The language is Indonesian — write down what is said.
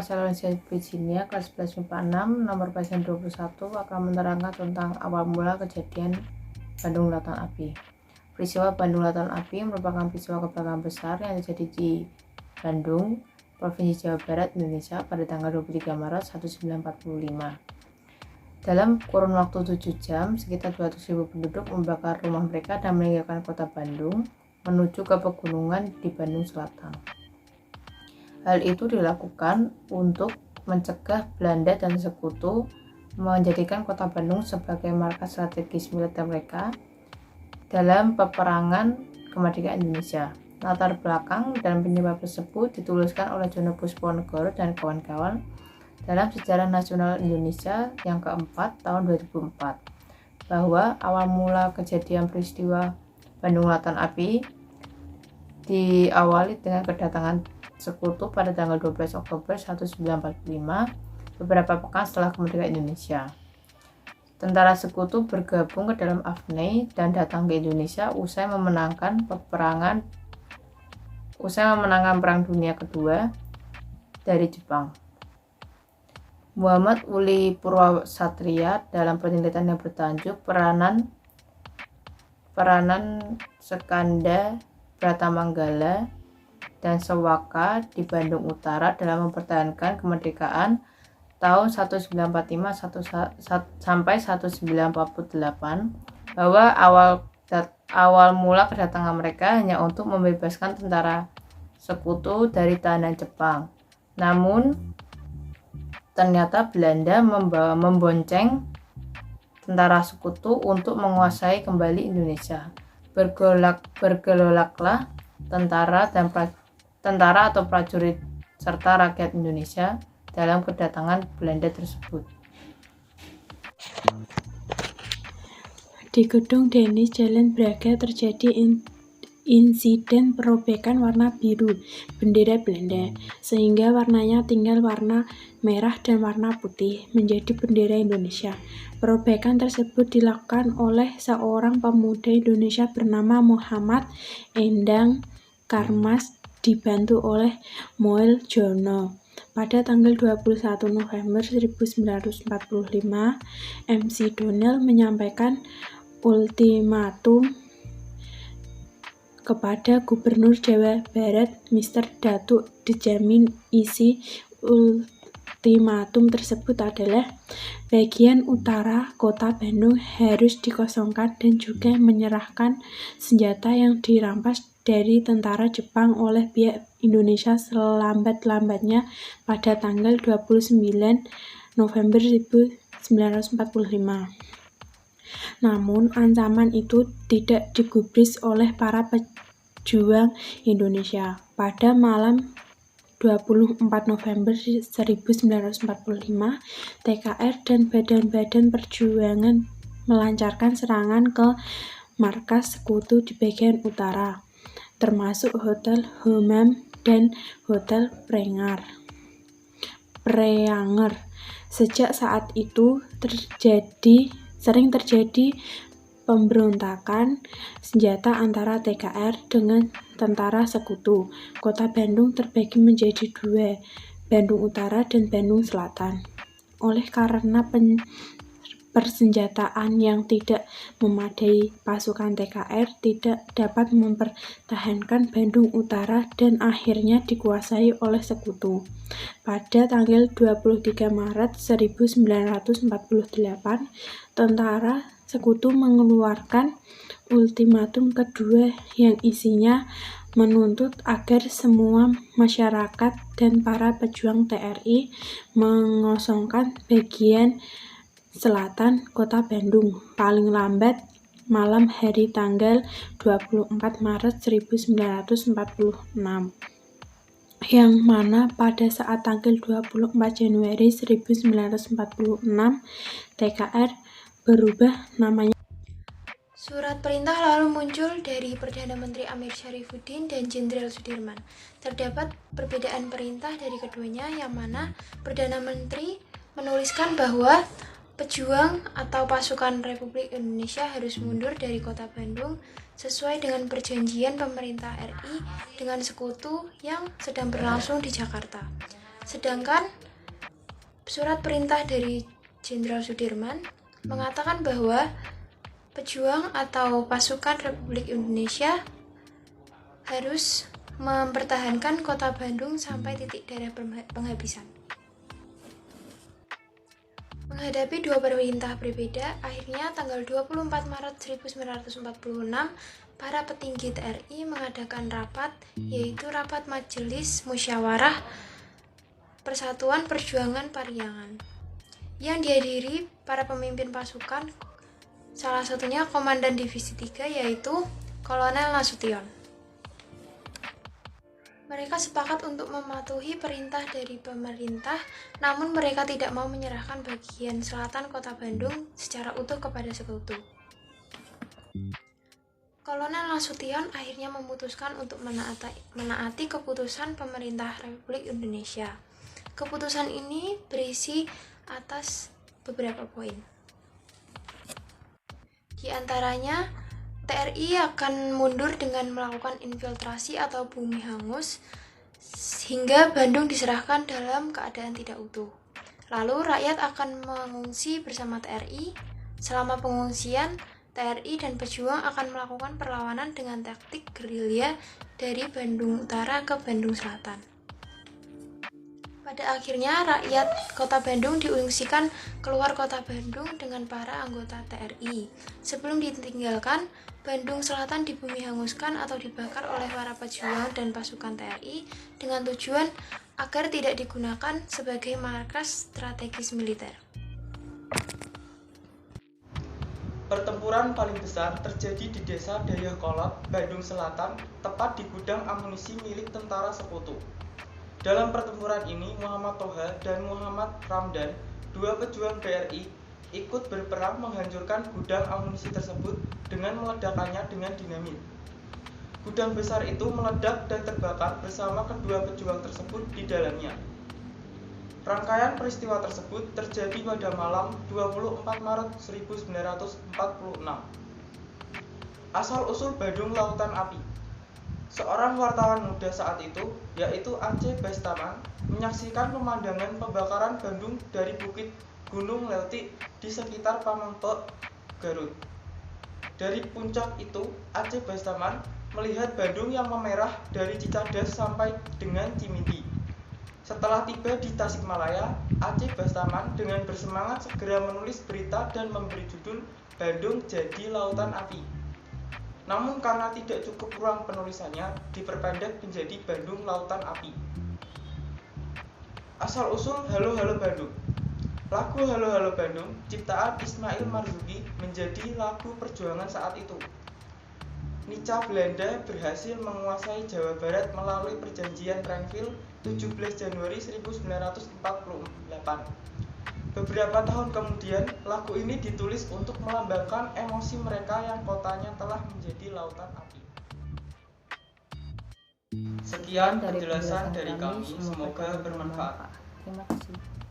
Masalah Virginia, kelas 11 MIPA 6, nomor pasien 21 akan menerangkan tentang awal mula kejadian Bandung Lautan Api. Peristiwa Bandung Lautan Api merupakan peristiwa kebakaran besar yang terjadi di Bandung, Provinsi Jawa Barat, Indonesia pada tanggal 23 Maret 1945. Dalam kurun waktu 7 jam, sekitar 200.000 penduduk membakar rumah mereka dan meninggalkan kota Bandung menuju ke pegunungan di Bandung Selatan. Hal itu dilakukan untuk mencegah Belanda dan Sekutu menjadikan kota Bandung sebagai markas strategis militer mereka dalam peperangan kemerdekaan Indonesia. Latar belakang dan penyebab tersebut dituliskan oleh Jono Pusponegoro dan kawan-kawan dalam Sejarah Nasional Indonesia yang keempat tahun 2004, bahwa awal mula kejadian peristiwa Bandung Lautan Api diawali dengan kedatangan Sekutu pada tanggal 12 Oktober 1945, beberapa pekan setelah kemerdekaan Indonesia. Tentara Sekutu bergabung ke dalam AFNI dan datang ke Indonesia usai memenangkan Perang Dunia Kedua dari Jepang. Muhammad Uli Purwasatria dalam penelitian yang bertajuk Peranan Sekanda Bratamanggala dan Sewaka di Bandung Utara dalam mempertahankan kemerdekaan tahun 1945 sampai 1948, bahwa awal mula kedatangan mereka hanya untuk membebaskan tentara Sekutu dari tahanan Jepang. Namun ternyata Belanda membonceng tentara Sekutu untuk menguasai kembali Indonesia. Bergelolaklah tentara atau prajurit serta rakyat Indonesia dalam kedatangan Belanda tersebut. Di Gedung Denis Jalan Braga terjadi insiden perobekan warna biru bendera Belanda, sehingga warnanya tinggal warna merah dan warna putih menjadi bendera Indonesia. Perobekan tersebut dilakukan oleh seorang pemuda Indonesia bernama Muhammad Endang Karmas dibantu oleh Moel Jono. Pada tanggal 21 November 1945, MC Donel menyampaikan ultimatum kepada Gubernur Jawa Barat, Mr. Datuk Dejamin. Isi ultimatum tersebut adalah bagian utara kota Bandung harus dikosongkan dan juga menyerahkan senjata yang dirampas dari tentara Jepang oleh pihak Indonesia selambat-lambatnya pada tanggal 29 November 1945. Namun ancaman itu tidak digubris oleh para pejuang Indonesia. Pada malam 24 November 1945, TKR dan badan-badan perjuangan melancarkan serangan ke markas Sekutu di bagian utara, termasuk Hotel Homam dan Hotel Preanger. Sejak saat itu sering terjadi pemberontakan senjata antara TKR dengan tentara Sekutu. Kota Bandung terbagi menjadi dua, Bandung Utara dan Bandung Selatan. Oleh karena persenjataan yang tidak memadai, pasukan TKR tidak dapat mempertahankan Bandung Utara dan akhirnya dikuasai oleh Sekutu. Pada tanggal 23 Maret 1948, tentara Sekutu mengeluarkan ultimatum kedua yang isinya menuntut agar semua masyarakat dan para pejuang TRI mengosongkan bagian selatan kota Bandung paling lambat malam hari tanggal 24 Maret 1946, yang mana pada saat tanggal 24 Januari 1946 TKR berubah namanya. Surat perintah lalu muncul dari Perdana Menteri Amir Syarifuddin dan Jenderal Sudirman. Terdapat perbedaan perintah dari keduanya, yang mana Perdana Menteri menuliskan bahwa pejuang atau pasukan Republik Indonesia harus mundur dari kota Bandung sesuai dengan perjanjian pemerintah RI dengan Sekutu yang sedang berlangsung di Jakarta. Sedangkan surat perintah dari Jenderal Sudirman mengatakan bahwa pejuang atau pasukan Republik Indonesia harus mempertahankan kota Bandung sampai titik darah penghabisan. Menghadapi dua perintah berbeda, akhirnya tanggal 24 Maret 1946, para petinggi TRI mengadakan rapat, yaitu Rapat Majelis Musyawarah Persatuan Perjuangan Pariangan, yang dihadiri para pemimpin pasukan, salah satunya Komandan Divisi 3, yaitu Kolonel Nasution. Mereka sepakat untuk mematuhi perintah dari pemerintah, namun mereka tidak mau menyerahkan bagian selatan kota Bandung secara utuh kepada sekutu. Kolonel Nasution akhirnya memutuskan untuk menaati keputusan pemerintah Republik Indonesia. Keputusan ini berisi atas beberapa poin. Di antaranya, TRI akan mundur dengan melakukan infiltrasi atau bumi hangus hingga Bandung diserahkan dalam keadaan tidak utuh. Lalu rakyat akan mengungsi bersama TRI. Selama pengungsian, TRI dan pejuang akan melakukan perlawanan dengan taktik gerilya dari Bandung Utara ke Bandung Selatan. Pada akhirnya, rakyat kota Bandung diungsikan keluar kota Bandung dengan para anggota TRI. Sebelum ditinggalkan, Bandung Selatan dibumi hanguskan atau dibakar oleh para pejuang dan pasukan TRI dengan tujuan agar tidak digunakan sebagai markas strategis militer. Pertempuran paling besar terjadi di Desa Dayakolot, Bandung Selatan, tepat di gudang amunisi milik tentara Sekutu. Dalam pertempuran ini, Muhammad Toha dan Muhammad Ramdan, dua pejuang BRI, ikut berperang menghancurkan gudang amunisi tersebut dengan meledakkannya dengan dinamit. Gudang besar itu meledak dan terbakar bersama kedua pejuang tersebut di dalamnya. Rangkaian peristiwa tersebut terjadi pada malam 24 Maret 1946. Asal-usul Bandung Lautan Api. Seorang wartawan muda saat itu, yaitu Aceh Bastaman, menyaksikan pemandangan pembakaran Bandung dari bukit Gunung Leutik di sekitar Pamengpeuk, Garut. Dari puncak itu, Aceh Bastaman melihat Bandung yang memerah dari Cicadas sampai dengan Cimindi. Setelah tiba di Tasikmalaya, Aceh Bastaman dengan bersemangat segera menulis berita dan memberi judul Bandung Jadi Lautan Api. Namun karena tidak cukup ruang penulisannya, diperpendek menjadi Bandung Lautan Api. Asal-usul Halo Halo Bandung. Lagu Halo Halo Bandung, ciptaan Ismail Marzuki, menjadi lagu perjuangan saat itu. Nica Belanda berhasil menguasai Jawa Barat melalui perjanjian Renville 17 Januari 1948. Beberapa tahun kemudian, lagu ini ditulis untuk melambangkan emosi mereka yang kotanya telah menjadi lautan api. Sekian penjelasan dari kami, semoga bermanfaat. Terima kasih.